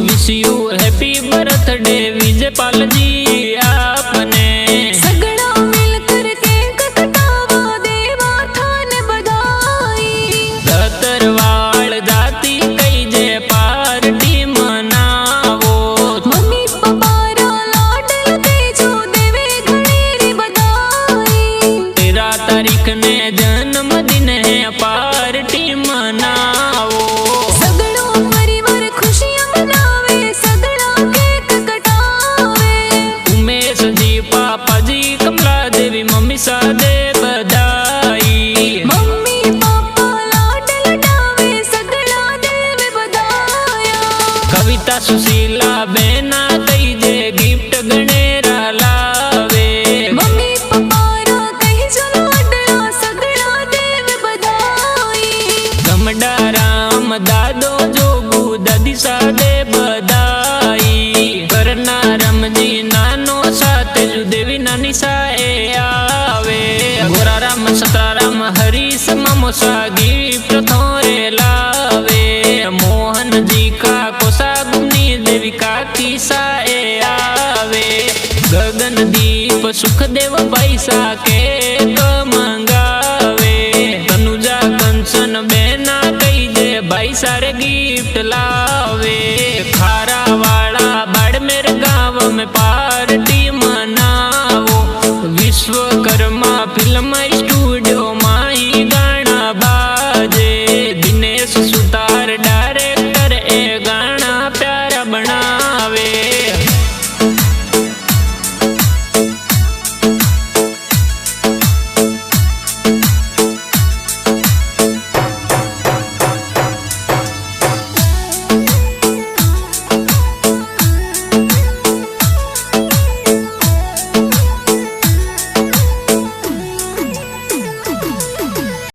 Wish you happy birthday Vijaypal जी आपने। सगड़ा मिलकर केक कटावा देवा थान बधाई। धतरवाड़ जाती कई जे पार्टी मनावो। मम्मी पापा रा लाडल तेजो देवे घणेरी बधाई। 13 तारीख ने जन्मदिन है पार्टी मनावो। सगड़ो परिवार खुशियां मनावे सगड़ा केक कटावे। उमेश जी पापा जी कमला देवी मम्मी सा दे बधाई। मम्मी पापा लाडल डावे सगड़ा देवे बधाया। कविता सुशीला बेना कई जे गिफ्ट गणेरा लावे। मम्मी पापा रा कही जो लाडला सगड़ा देवे बधाई। गमडा राम दादो जोगू दादी सा दे बधाई। करना रमजी नानो साथ देवी नानी साए आवे। गोरा राम सतरा राम हरीश ममोसा गिफ्ट थोरे लावे। मोहन जी का कोसा गुनी देवी काकी साए आवे। गगन दीप सुखदेव पैसा के मंगावे। तनुजा कंचन बेना कई दे भाई सारे गिफ्ट लावे। खारा वाला बाड़मेर गाँव में पा